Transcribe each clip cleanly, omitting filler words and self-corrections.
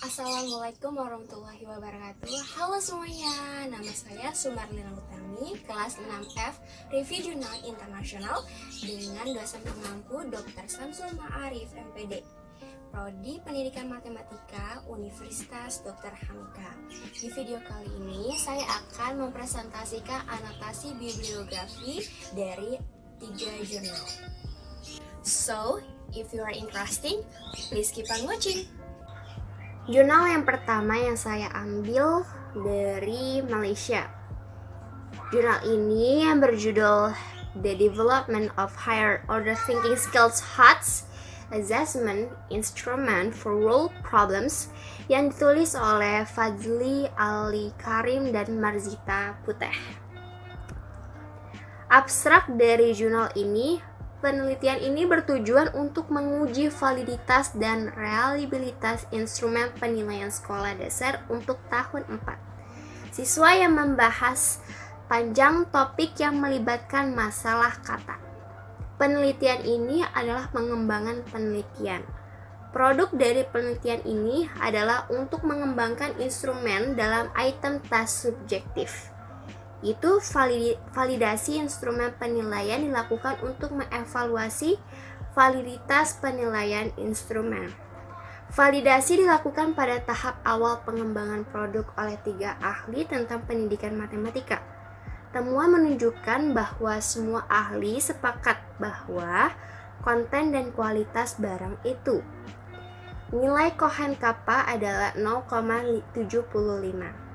Assalamualaikum warahmatullahi wabarakatuh. Halo semuanya, nama saya Sumarlina Utami, kelas 6F Review Jurnal Internasional dengan dosen pengampu Dr. Samsul Ma'arif MPD, Prodi Pendidikan Matematika Universitas Dr. Hamka. Di video kali ini saya akan mempresentasikan anotasi bibliografi dari 3 jurnal. So, if you are interested, please keep on watching. Jurnal yang pertama yang saya ambil dari Malaysia. Jurnal ini yang berjudul The Development of Higher Order Thinking Skills HOTS Assessment Instrument for World Problems yang ditulis oleh Fadzli Ali Karim dan Marzita Puteh. Abstrak dari jurnal ini, penelitian ini bertujuan untuk menguji validitas dan reliabilitas instrumen penilaian sekolah dasar untuk tahun 4. Siswa yang membahas panjang topik yang melibatkan masalah kata. Penelitian ini adalah pengembangan penelitian. Produk dari penelitian ini adalah untuk mengembangkan instrumen dalam item task subjektif. Itu validasi instrumen penilaian dilakukan untuk mengevaluasi validitas penilaian instrumen. Validasi dilakukan pada tahap awal pengembangan produk oleh 3 ahli tentang pendidikan matematika. Temuan menunjukkan bahwa semua ahli sepakat bahwa konten dan kualitas barang itu. Nilai Cohen Kappa adalah 0,75.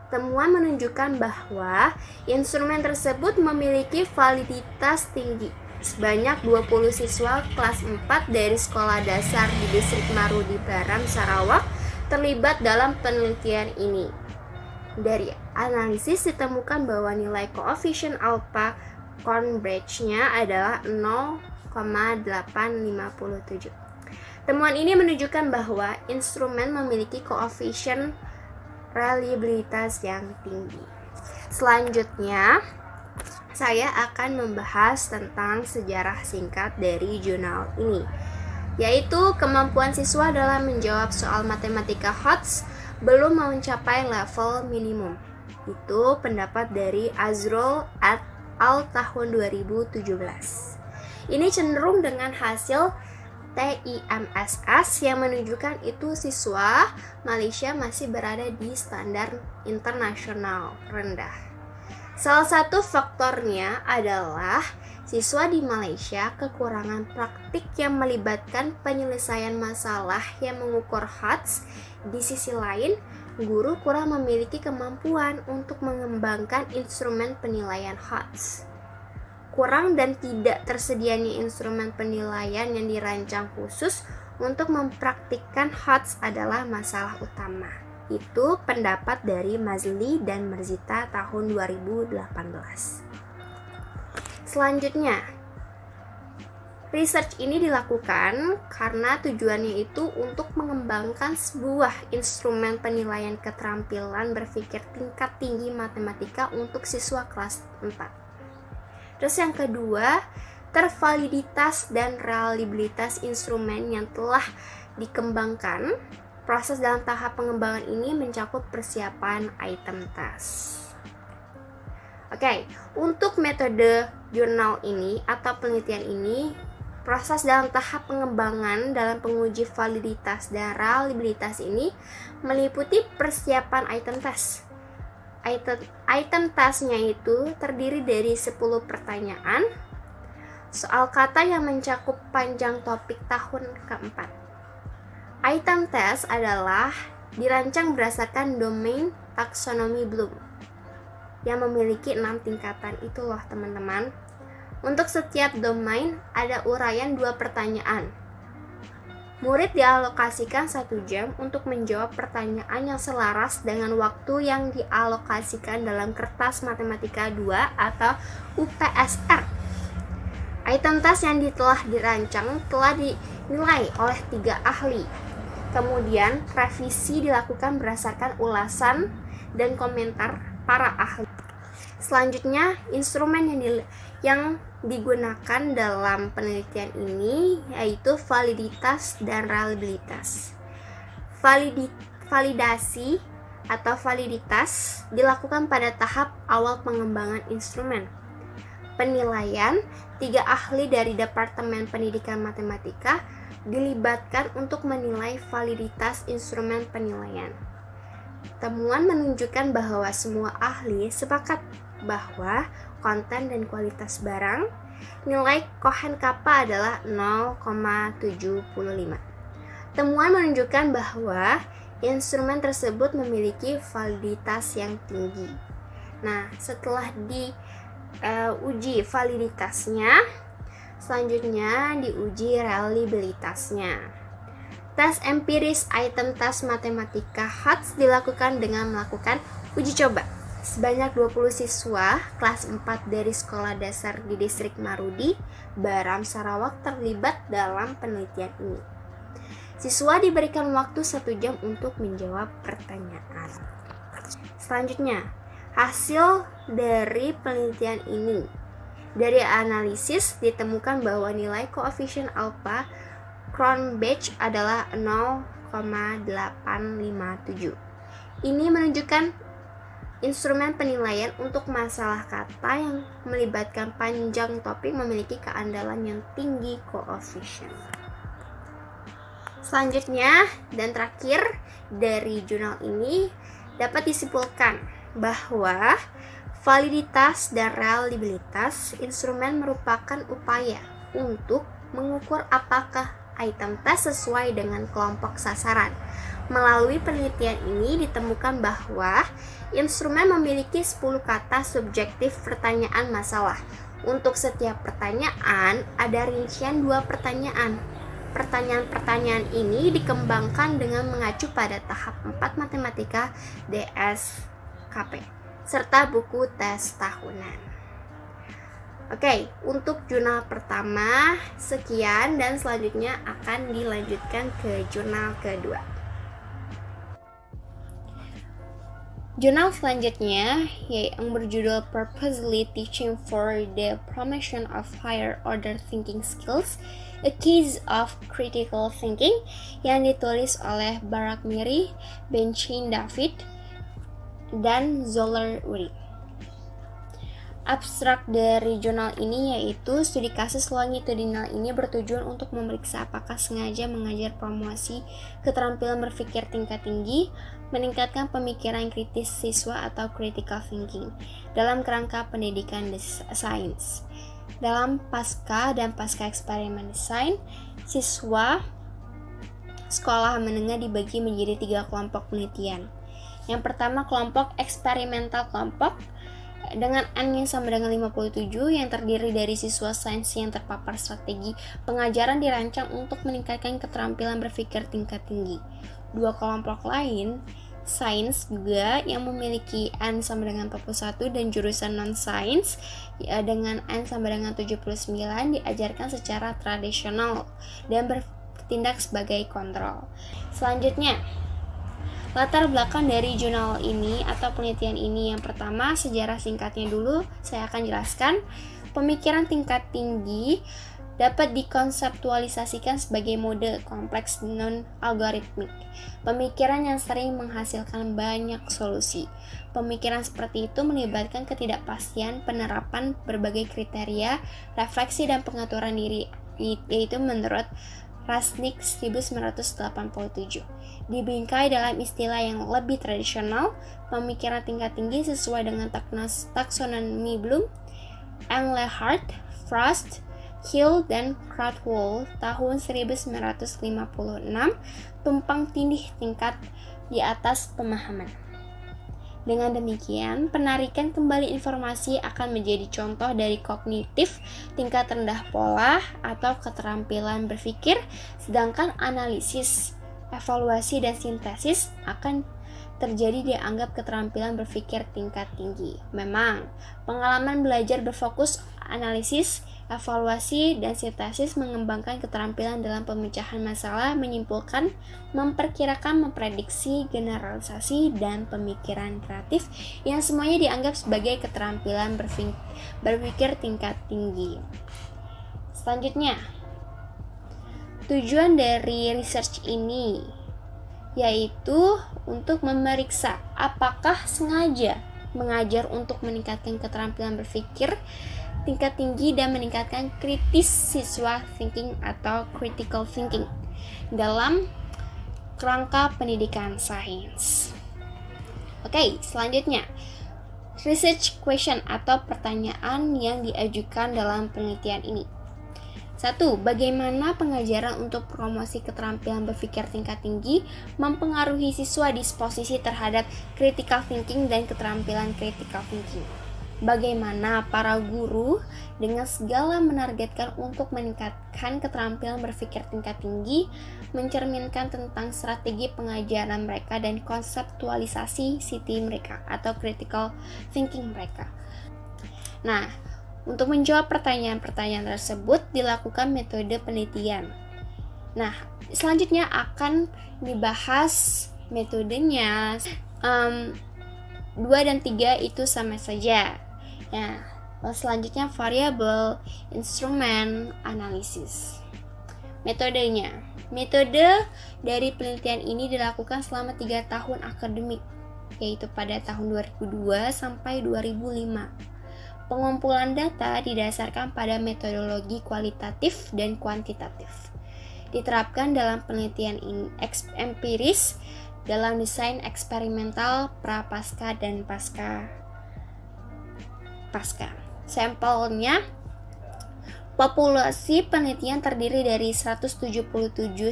Temuan menunjukkan bahwa instrumen tersebut memiliki validitas tinggi. Sebanyak 20 siswa kelas 4 dari sekolah dasar di distrik Marudi Baram, Sarawak terlibat dalam penelitian ini. Dari analisis ditemukan bahwa nilai koefisien alpha Cornbridge-nya adalah 0,857. Temuan ini menunjukkan bahwa instrumen memiliki koefisien reliabilitas yang tinggi. Selanjutnya, saya akan membahas tentang sejarah singkat dari jurnal ini, yaitu kemampuan siswa dalam menjawab soal matematika HOTS belum mencapai level minimum. Itu pendapat dari Azrul et al. Tahun 2017. Ini cenderung dengan hasil TIMSS yang menunjukkan itu siswa Malaysia masih berada di standar internasional rendah. Salah satu faktornya adalah siswa di Malaysia kekurangan praktik yang melibatkan penyelesaian masalah yang mengukur HOTS. Di sisi lain, guru kurang memiliki kemampuan untuk mengembangkan instrumen penilaian HOTS. Kurang dan tidak tersedianya instrumen penilaian yang dirancang khusus untuk mempraktikkan HOTS adalah masalah utama. Itu pendapat dari Mazli dan Marzita tahun 2018. Selanjutnya, research ini dilakukan karena tujuannya itu untuk mengembangkan sebuah instrumen penilaian keterampilan berpikir tingkat tinggi matematika untuk siswa kelas 4. Terus yang kedua, tervaliditas dan reliabilitas instrumen yang telah dikembangkan. Proses dalam tahap pengembangan ini mencakup persiapan item task. Oke, untuk metode jurnal ini atau penelitian ini, proses dalam tahap pengembangan dalam penguji validitas dan reliabilitas ini meliputi persiapan item task. Item task-nya itu terdiri dari 10 pertanyaan, soal kata yang mencakup panjang topik tahun keempat. Item task adalah dirancang berdasarkan domain taksonomi Bloom yang memiliki 6 tingkatan itu loh teman-teman. Untuk setiap domain ada uraian 2 pertanyaan. Murid dialokasikan 1 jam untuk menjawab pertanyaan yang selaras dengan waktu yang dialokasikan dalam kertas matematika 2 atau UPSR. Item task yang telah dirancang telah dinilai oleh 3 ahli. Kemudian revisi dilakukan berdasarkan ulasan dan komentar para ahli. Selanjutnya, instrumen yang digunakan dalam penelitian ini yaitu validitas dan reliabilitas. Validasi atau validitas dilakukan pada tahap awal pengembangan instrumen. Penilaian, 3 ahli dari Departemen Pendidikan Matematika dilibatkan untuk menilai validitas instrumen penilaian. Temuan menunjukkan bahwa semua ahli sepakat bahwa konten dan kualitas barang, nilai Cohen kappa adalah 0,75. Temuan menunjukkan bahwa instrumen tersebut memiliki validitas yang tinggi. Nah, setelah diuji validitasnya, selanjutnya diuji reliabilitasnya. Tes empiris item tes matematika HATS dilakukan dengan melakukan uji coba. Sebanyak 20 siswa kelas 4 dari sekolah dasar di distrik Marudi, Baram, Sarawak terlibat dalam penelitian ini. Siswa diberikan waktu 1 jam untuk menjawab pertanyaan. Selanjutnya, hasil dari penelitian ini. Dari analisis ditemukan bahwa nilai koefisien alfa Cronbach adalah 0,857. Ini menunjukkan instrumen penilaian untuk masalah kata yang melibatkan panjang topik memiliki keandalan yang tinggi koefisien. Selanjutnya dan terakhir dari jurnal ini dapat disimpulkan bahwa validitas dan reliabilitas instrumen merupakan upaya untuk mengukur apakah item tes sesuai dengan kelompok sasaran. Melalui penelitian ini ditemukan bahwa instrumen memiliki 10 kata subjektif pertanyaan masalah. Untuk setiap pertanyaan ada rincian 2 pertanyaan. Pertanyaan-pertanyaan ini dikembangkan dengan mengacu pada tahap 4 matematika DSKP serta buku tes tahunan. Oke, untuk jurnal pertama sekian dan selanjutnya akan dilanjutkan ke jurnal kedua. Jurnal selanjutnya yang berjudul Purposely Teaching for the Promotion of Higher Order Thinking Skills, A Case of Critical Thinking, yang ditulis oleh Barak Miri, Benchin David, dan Zoller Uri. Abstrak dari jurnal ini yaitu studi kasus longitudinal ini bertujuan untuk memeriksa apakah sengaja mengajar promosi keterampilan berpikir tingkat tinggi, meningkatkan pemikiran kritis siswa atau critical thinking dalam kerangka pendidikan sains. Dalam pasca dan pasca eksperimen desain, siswa sekolah menengah dibagi menjadi 3 kelompok penelitian. Yang pertama kelompok eksperimental kelompok dengan N yang sama dengan 57 yang terdiri dari siswa sains yang terpapar strategi pengajaran dirancang untuk meningkatkan keterampilan berpikir tingkat tinggi. 2 kelompok lain sains juga yang memiliki N sama dengan 41 dan jurusan non-sains dengan N sama dengan 79 diajarkan secara tradisional dan bertindak sebagai kontrol. Selanjutnya, latar belakang dari jurnal ini atau penelitian ini. Yang pertama, sejarah singkatnya dulu saya akan jelaskan. Pemikiran tingkat tinggi dapat dikonseptualisasikan sebagai mode kompleks non-algoritmik. Pemikiran yang sering menghasilkan banyak solusi. Pemikiran seperti itu melibatkan ketidakpastian penerapan berbagai kriteria, refleksi dan pengaturan diri, yaitu menurut Rasnik 1987. Dibingkai dalam istilah yang lebih tradisional, pemikiran tingkat tinggi sesuai dengan taksonomi Bloom, Engelhardt, Frost, Hill, dan Krathwohl tahun 1956 tumpang tindih tingkat di atas pemahaman. Dengan demikian, penarikan kembali informasi akan menjadi contoh dari kognitif tingkat rendah pola atau keterampilan berpikir, sedangkan analisis, evaluasi, dan sintesis akan terjadi dianggap keterampilan berpikir tingkat tinggi. Memang, pengalaman belajar berfokus analisis, evaluasi, dan sintesis mengembangkan keterampilan dalam pemecahan masalah, menyimpulkan, memperkirakan, memprediksi, generalisasi, dan pemikiran kreatif yang semuanya dianggap sebagai keterampilan berpikir tingkat tinggi. Selanjutnya, tujuan dari research ini yaitu untuk memeriksa apakah sengaja mengajar untuk meningkatkan keterampilan berpikir tingkat tinggi dan meningkatkan kritis siswa thinking atau critical thinking dalam kerangka pendidikan sains. Oke, selanjutnya research question atau pertanyaan yang diajukan dalam penelitian ini. 1. Bagaimana pengajaran untuk promosi keterampilan berpikir tingkat tinggi mempengaruhi siswa disposisi terhadap critical thinking dan keterampilan critical thinking? Bagaimana para guru dengan segala menargetkan untuk meningkatkan keterampilan berpikir tingkat tinggi mencerminkan tentang strategi pengajaran mereka dan konseptualisasi CT mereka atau critical thinking mereka. Nah, untuk menjawab pertanyaan-pertanyaan tersebut dilakukan metode penelitian. Nah, selanjutnya akan dibahas metodenya. 2 dan 3 itu sama saja. Nah, selanjutnya variabel instrumen analisis. Metodenya. Metode dari penelitian ini dilakukan selama 3 tahun akademik, yaitu pada tahun 2002 sampai 2005. Pengumpulan data didasarkan pada metodologi kualitatif dan kuantitatif. Diterapkan dalam penelitian empiris dalam desain eksperimental prapaskah dan pasca. Sampelnya, populasi penelitian terdiri dari 177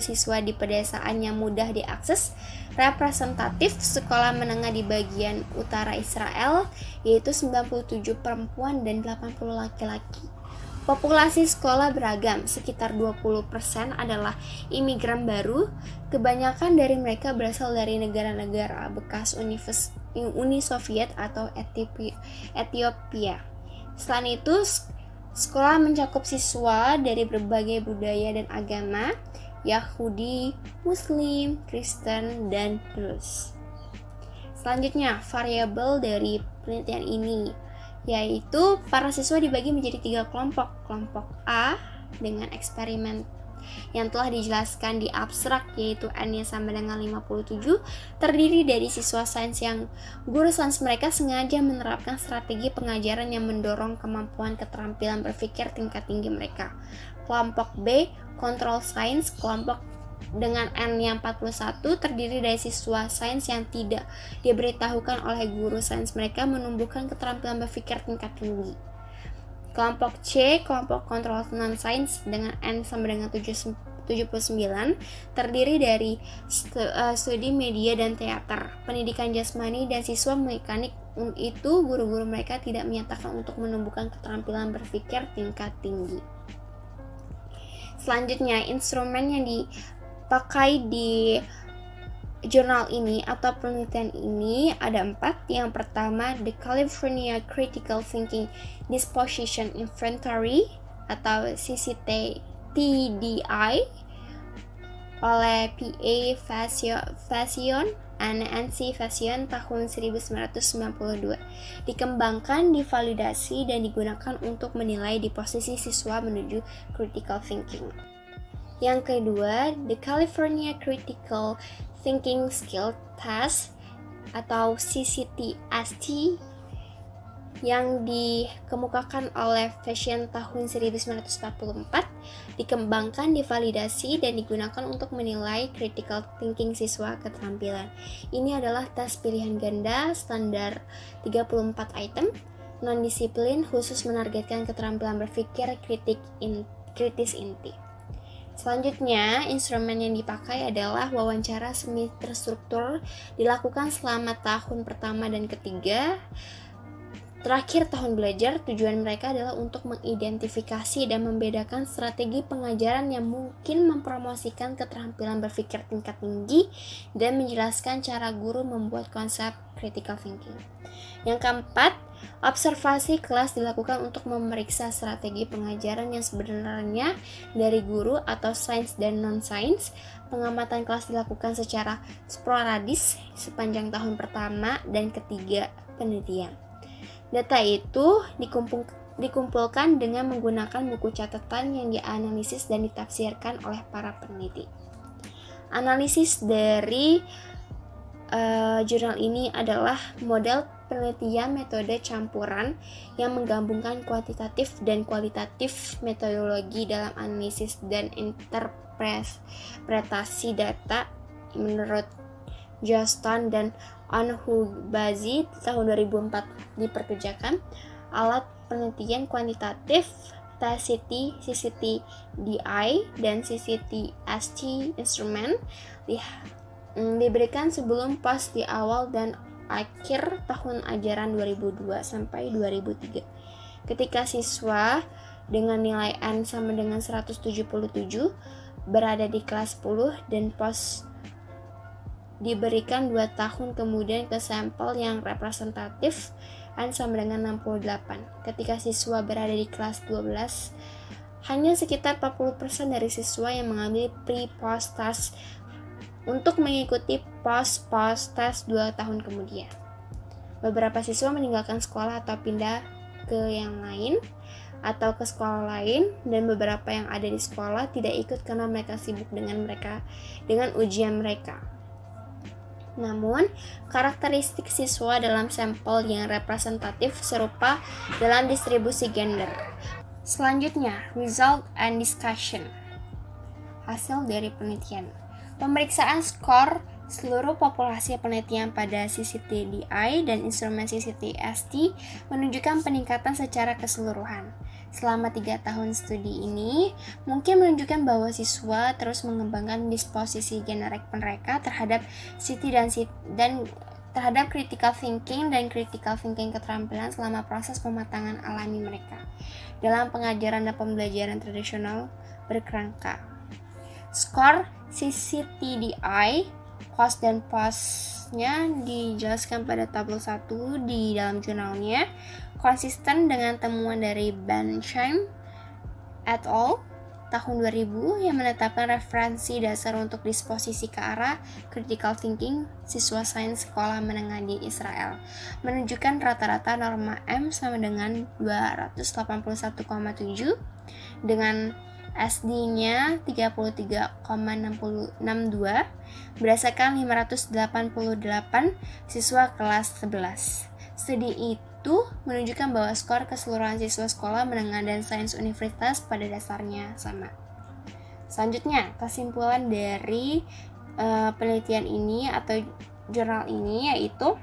siswa di pedesaan yang mudah diakses, representatif sekolah menengah di bagian utara Israel, yaitu 97 perempuan dan 80 laki-laki. Populasi sekolah beragam, sekitar 20% adalah imigran baru, kebanyakan dari mereka berasal dari negara-negara bekas Uni Soviet atau Ethiopia. Selain itu, sekolah mencakup siswa dari berbagai budaya dan agama, Yahudi, Muslim, Kristen, dan Druze. Selanjutnya, variabel dari penelitian ini yaitu para siswa dibagi menjadi 3 kelompok. Kelompok A dengan eksperimen yang telah dijelaskan di abstrak, yaitu N-nya sama dengan 57, terdiri dari siswa sains yang guru sains mereka sengaja menerapkan strategi pengajaran yang mendorong kemampuan keterampilan berpikir tingkat tinggi mereka. Kelompok B, kontrol sains, kelompok dengan N-nya 41, terdiri dari siswa sains yang tidak diberitahukan oleh guru sains mereka menumbuhkan keterampilan berpikir tingkat tinggi. Kelompok C, kelompok kontrol non-sains dengan N sama dengan 79, terdiri dari studi media dan teater, pendidikan jasmani, dan siswa mekanik. Itu guru-guru mereka tidak menyatakan untuk menumbuhkan keterampilan berpikir tingkat tinggi. Selanjutnya, instrumen yang dipakai di jurnal ini atau penelitian ini ada 4. Yang pertama, The California Critical Thinking Disposition Inventory atau CCTDI oleh P.A. Fassion and N.C. Fassion tahun 1992. Dikembangkan, divalidasi, dan digunakan untuk menilai di posisi siswa menuju critical thinking. Yang kedua, The California Critical Thinking Skill Test atau CCTST yang dikemukakan oleh Fashion tahun 1944, dikembangkan, divalidasi, dan digunakan untuk menilai critical thinking siswa keterampilan. Ini adalah tes pilihan ganda standar 34 item, non-disiplin, khusus menargetkan keterampilan berpikir kritis inti. Selanjutnya, instrumen yang dipakai adalah wawancara semi terstruktur, dilakukan selama tahun pertama dan ketiga. Terakhir tahun belajar, tujuan mereka adalah untuk mengidentifikasi dan membedakan strategi pengajaran yang mungkin mempromosikan keterampilan berpikir tingkat tinggi dan menjelaskan cara guru membuat konsep critical thinking. Yang keempat, observasi kelas dilakukan untuk memeriksa strategi pengajaran yang sebenarnya dari guru atau sains dan non-sains. Pengamatan kelas dilakukan secara sporadis sepanjang tahun pertama dan ketiga penelitian. Data itu dikumpulkan dengan menggunakan buku catatan yang dianalisis dan ditafsirkan oleh para peneliti. Analisis dari jurnal ini adalah model penelitian metode campuran yang menggabungkan kuantitatif dan kualitatif metodologi dalam analisis dan interpretasi data. Menurut Johnston dan Onhubazi tahun 2004 diperkerjakan alat penelitian kuantitatif CCTDI dan CCTST instrument diberikan sebelum POS di awal dan akhir tahun ajaran 2002 sampai 2003. Ketika siswa dengan nilai N sama dengan 177 berada di kelas 10 dan POS diberikan 2 tahun kemudian ke sampel yang representatif N sama dengan 68. Ketika siswa berada di kelas 12, hanya sekitar 40% dari siswa yang mengambil pre-POS test untuk mengikuti post test 2 tahun kemudian. Beberapa siswa meninggalkan sekolah atau pindah ke yang lain atau ke sekolah lain, dan beberapa yang ada di sekolah tidak ikut karena mereka sibuk dengan ujian mereka. Namun, karakteristik siswa dalam sampel yang representatif serupa dalam distribusi gender. Selanjutnya, result and discussion. Hasil dari penelitian. Pemeriksaan skor seluruh populasi penelitian pada CCTDI dan instrumen CCTST menunjukkan peningkatan secara keseluruhan. Selama 3 tahun studi ini, mungkin menunjukkan bahwa siswa terus mengembangkan disposisi generik mereka terhadap CT dan terhadap critical thinking dan critical thinking keterampilan selama proses pematangan alami mereka dalam pengajaran dan pembelajaran tradisional berkerangka. Skor CCTDI, cost dan POS-nya dijelaskan pada tabel 1 di dalam jurnalnya, konsisten dengan temuan dari Bansheim et al. Tahun 2000 yang menetapkan referensi dasar untuk disposisi ke arah critical thinking siswa sains sekolah menengah di Israel, menunjukkan rata-rata norma M sama dengan 281,7 dengan SD-nya 33,62 berdasarkan 588 siswa kelas 11. Studi itu menunjukkan bahwa skor keseluruhan siswa sekolah menengah dan sains universitas pada dasarnya sama. Selanjutnya, kesimpulan dari penelitian ini atau jurnal ini yaitu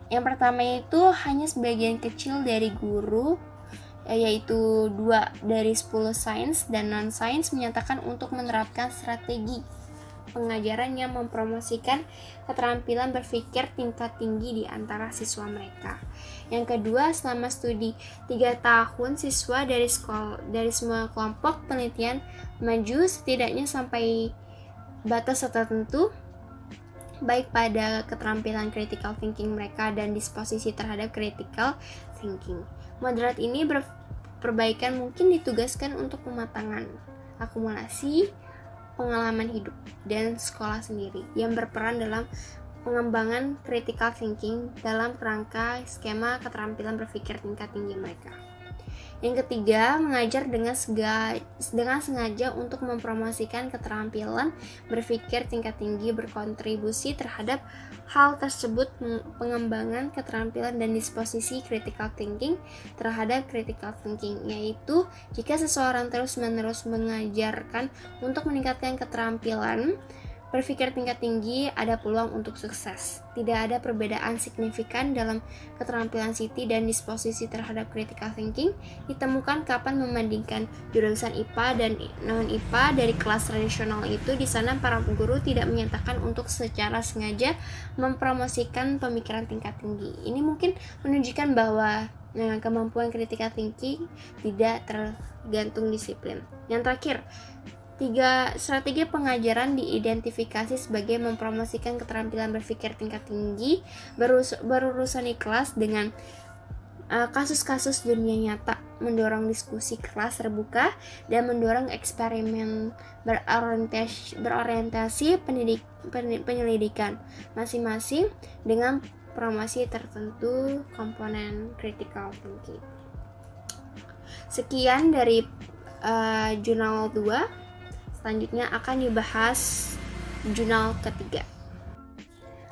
yang pertama itu hanya sebagian kecil dari guru yaitu 2 dari 10 sains dan non-sains menyatakan untuk menerapkan strategi pengajaran yang mempromosikan keterampilan berpikir tingkat tinggi di antara siswa mereka. Yang kedua, selama studi 3 tahun siswa dari semua kelompok penelitian maju setidaknya sampai batas tertentu baik pada keterampilan critical thinking mereka dan disposisi terhadap critical thinking. Moderat ini perbaikan mungkin ditugaskan untuk pematangan, akumulasi, pengalaman hidup, dan sekolah sendiri yang berperan dalam pengembangan critical thinking dalam kerangka skema keterampilan berpikir tingkat tinggi mereka. Yang ketiga, mengajar dengan sengaja untuk mempromosikan keterampilan berpikir tingkat tinggi berkontribusi terhadap hal tersebut, pengembangan keterampilan dan disposisi critical thinking terhadap critical thinking, yaitu jika seseorang terus-menerus mengajarkan untuk meningkatkan keterampilan berpikir tingkat tinggi, ada peluang untuk sukses. Tidak ada perbedaan signifikan dalam keterampilan CT dan disposisi terhadap critical thinking ditemukan kapan membandingkan jurusan IPA dan non-IPA dari kelas tradisional itu. Di sana para guru tidak menyatakan untuk secara sengaja mempromosikan pemikiran tingkat tinggi. Ini mungkin menunjukkan bahwa kemampuan critical thinking tidak tergantung disiplin. Yang terakhir, 3 strategi pengajaran diidentifikasi sebagai mempromosikan keterampilan berpikir tingkat tinggi berurusan di kelas dengan kasus-kasus dunia nyata, mendorong diskusi kelas terbuka, dan mendorong eksperimen berorientasi penyelidikan masing-masing dengan promosi tertentu komponen critical thinking. Sekian dari jurnal 2. Selanjutnya akan dibahas jurnal ketiga.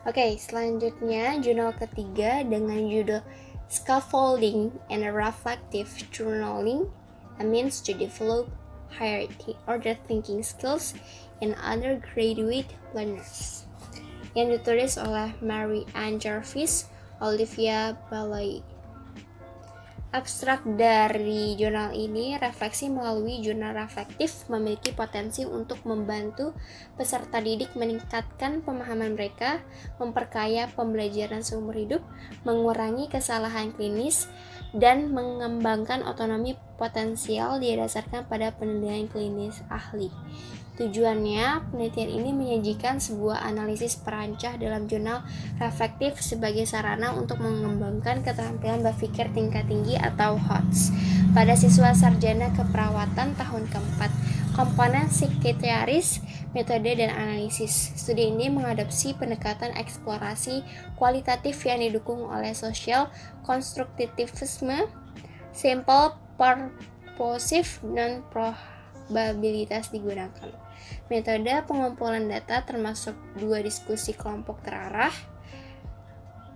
Oke, selanjutnya jurnal ketiga dengan judul Scaffolding and Reflective Journaling, a means to develop higher order thinking skills in undergraduate learners, yang ditulis oleh Mary Ann Jarvis, Olivia Baloi. Abstrak dari jurnal ini, refleksi melalui jurnal reflektif memiliki potensi untuk membantu peserta didik meningkatkan pemahaman mereka, memperkaya pembelajaran seumur hidup, mengurangi kesalahan klinis, dan mengembangkan otonomi potensial didasarkan pada penilaian klinis ahli. Tujuannya, penelitian ini menyajikan sebuah analisis perancah dalam jurnal reflektif sebagai sarana untuk mengembangkan keterampilan berpikir tingkat tinggi atau HOTS pada siswa sarjana keperawatan tahun keempat. Komponen psikiatris, metode, dan analisis. Studi ini mengadopsi pendekatan eksplorasi kualitatif yang didukung oleh social konstruktivisme, simple purposive, dan probabilitas digunakan. Metode pengumpulan data termasuk 2 diskusi kelompok terarah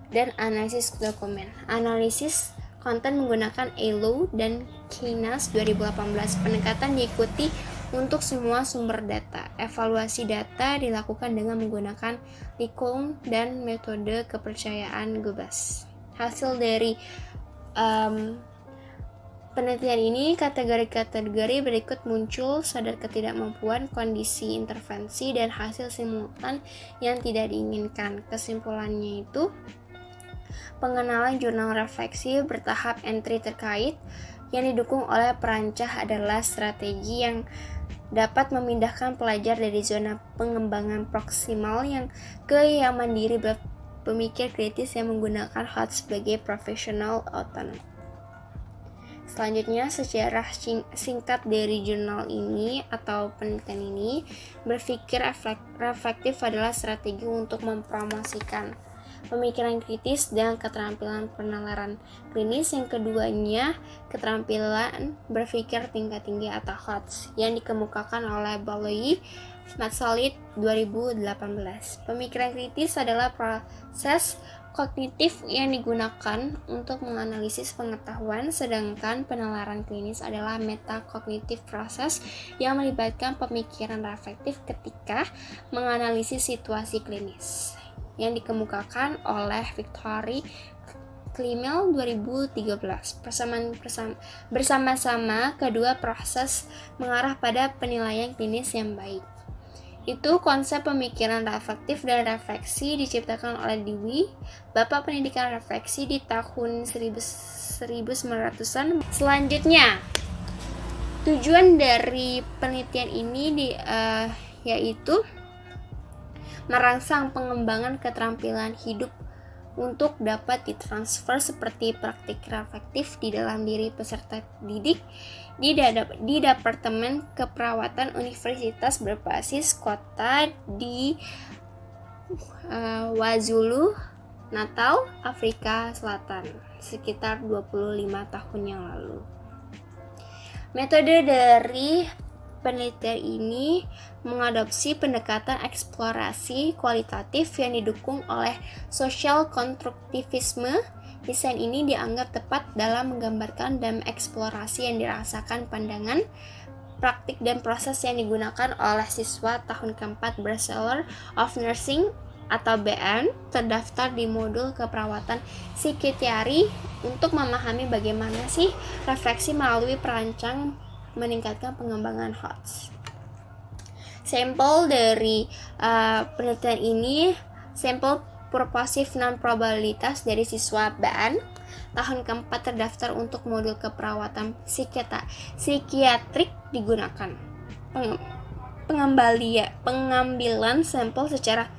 dan analisis dokumen. Analisis konten menggunakan ELO dan Keynes 2018. Pendekatan diikuti untuk semua sumber data. Evaluasi data dilakukan dengan menggunakan Likon dan metode kepercayaan GOBAS. Hasil dari penelitian ini, kategori-kategori berikut muncul: sadar ketidakmampuan, kondisi intervensi, dan hasil simultan yang tidak diinginkan. Kesimpulannya itu, pengenalan jurnal refleksi bertahap entry terkait yang didukung oleh perancah adalah strategi yang dapat memindahkan pelajar dari zona pengembangan proksimal yang mandiri berpemikir kritis yang menggunakan HOTS sebagai profesional otonom. Selanjutnya, sejarah singkat dari jurnal ini atau penelitian ini. Berpikir reflektif adalah strategi untuk mempromosikan pemikiran kritis dan keterampilan penalaran klinis. Yang keduanya, keterampilan berpikir tingkat tinggi atau HOTS yang dikemukakan oleh Baloi, Matsalit 2018. Pemikiran kritis adalah proses kognitif yang digunakan untuk menganalisis pengetahuan, sedangkan penalaran klinis adalah metakognitif, proses yang melibatkan pemikiran reflektif ketika menganalisis situasi klinis, yang dikemukakan oleh Victory Klimel 2013. Bersama-sama kedua proses mengarah pada penilaian klinis yang baik. Itu konsep pemikiran reflektif dan refleksi diciptakan oleh Dewey, Bapak Pendidikan Refleksi di tahun 1900-an. Selanjutnya, tujuan dari penelitian ini yaitu merangsang pengembangan keterampilan hidup untuk dapat ditransfer seperti praktik reflektif di dalam diri peserta didik di Departemen Keperawatan Universitas berbasis kota di KwaZulu Natal, Afrika Selatan, sekitar 25 tahun yang lalu. Metode dari penelitian ini mengadopsi pendekatan eksplorasi kualitatif yang didukung oleh social konstruktivisme. Desain ini dianggap tepat dalam menggambarkan dan eksplorasi yang dirasakan pandangan, praktik, dan proses yang digunakan oleh siswa tahun keempat Bachelor of Nursing atau BN terdaftar di modul keperawatan psikiatri untuk memahami bagaimana sih refleksi melalui perancang meningkatkan pengembangan HOTS. Sampel dari penelitian ini, sampel purposive non-probabilitas dari siswa BAN tahun keempat terdaftar untuk modul keperawatan psikiatrik digunakan. Pengambilan sampel secara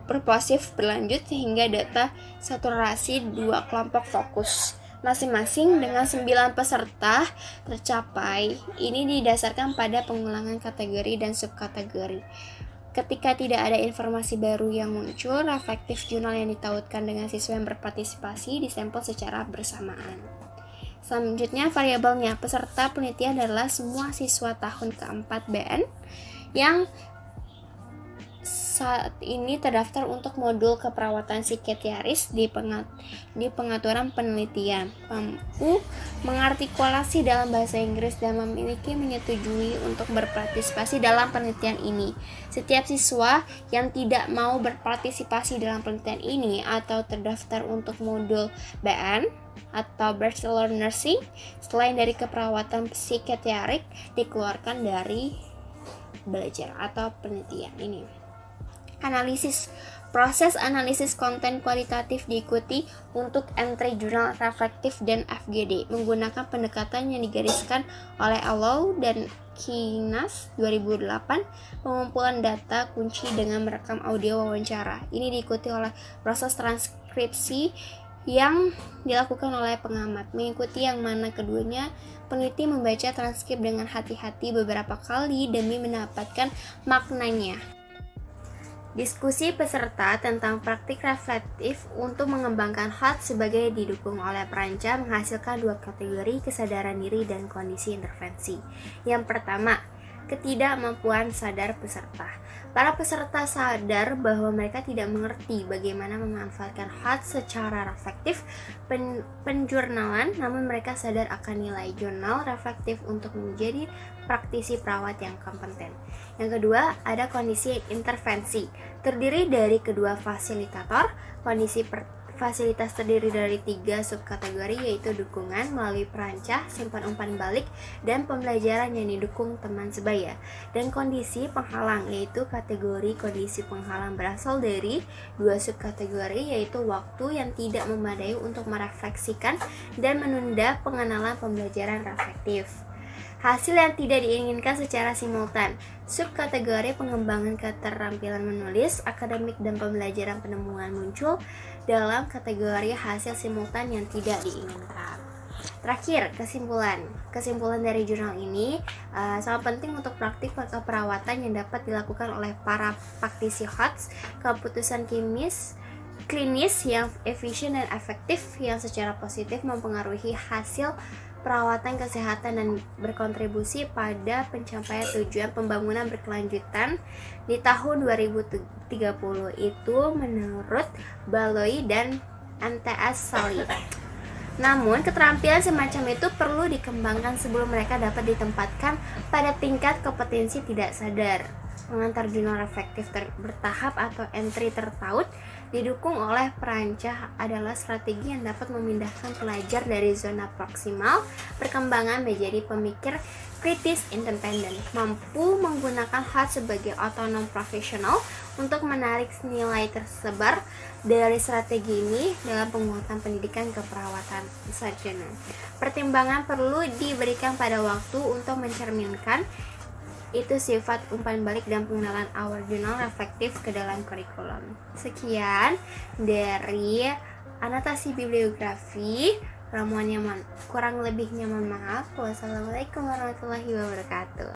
purposive berlanjut sehingga data saturasi 2 kelompok fokus masing-masing dengan 9 peserta tercapai. Ini didasarkan pada pengulangan kategori dan subkategori. Ketika tidak ada informasi baru yang muncul, reflektif jurnal yang ditautkan dengan siswa yang berpartisipasi disampel secara bersamaan. Selanjutnya, variabelnya peserta penelitian adalah semua siswa tahun keempat BN yang saat ini terdaftar untuk modul keperawatan psikiatris di pengaturan penelitian, mampu mengartikulasi dalam bahasa Inggris dan memiliki menyetujui untuk berpartisipasi dalam penelitian ini. Setiap siswa yang tidak mau berpartisipasi dalam penelitian ini atau terdaftar untuk modul BN atau Bachelor Nursing selain dari keperawatan psikiatrik dikeluarkan dari belajar atau penelitian ini. Proses analisis konten kualitatif diikuti untuk entry jurnal reflektif dan FGD menggunakan pendekatan yang digariskan oleh Allow dan Kinas 2008, pengumpulan data kunci dengan merekam audio wawancara. Ini diikuti oleh proses transkripsi yang dilakukan oleh pengamat, mengikuti yang mana keduanya peneliti membaca transkrip dengan hati-hati beberapa kali demi mendapatkan maknanya. Diskusi peserta tentang praktik reflektif untuk mengembangkan HAT sebagai didukung oleh perancang menghasilkan 2 kategori kesadaran diri dan kondisi intervensi. Yang pertama, ketidakmampuan sadar peserta. Para peserta sadar bahwa mereka tidak mengerti bagaimana memanfaatkan HAT secara reflektif penjurnalan, namun mereka sadar akan nilai jurnal reflektif untuk menjadi praktisi perawat yang kompeten. Yang kedua, ada kondisi intervensi, terdiri dari kedua fasilitator. Kondisi fasilitas terdiri dari 3 subkategori, yaitu dukungan melalui perancah, simpan umpan balik, dan pembelajaran yang didukung teman sebaya. Dan kondisi penghalang, yaitu kategori kondisi penghalang berasal dari 2 subkategori, yaitu waktu yang tidak memadai untuk merefleksikan dan menunda pengenalan pembelajaran reflektif. Hasil yang tidak diinginkan secara simultan. Subkategori pengembangan keterampilan menulis, akademik, dan pembelajaran penemuan muncul dalam kategori hasil simultan yang tidak diinginkan. Terakhir, kesimpulan dari jurnal ini sangat penting untuk praktik keperawatan yang dapat dilakukan oleh para praktisi HATS, keputusan klinis yang efisien dan efektif yang secara positif mempengaruhi hasil perawatan kesehatan dan berkontribusi pada pencapaian tujuan pembangunan berkelanjutan di tahun 2030 itu menurut Baloy dan NTS Sali. Namun, keterampilan semacam itu perlu dikembangkan sebelum mereka dapat ditempatkan pada tingkat kompetensi tidak sadar. Mengantar jurnal reflektif bertahap atau entry tertaut didukung oleh perancah adalah strategi yang dapat memindahkan pelajar dari zona proksimal perkembangan menjadi pemikir kritis independen, mampu menggunakan HAT sebagai otonom profesional untuk menarik nilai tersebar dari strategi ini dalam penguatan pendidikan keperawatan sarjana. Pertimbangan perlu diberikan pada waktu untuk mencerminkan itu sifat umpan balik dan pengenalan our jurnal reflektif ke dalam kurikulum. Sekian dari anotasi bibliografi ramuan kurang lebihnya mohon maaf. Wassalamualaikum warahmatullahi wabarakatuh.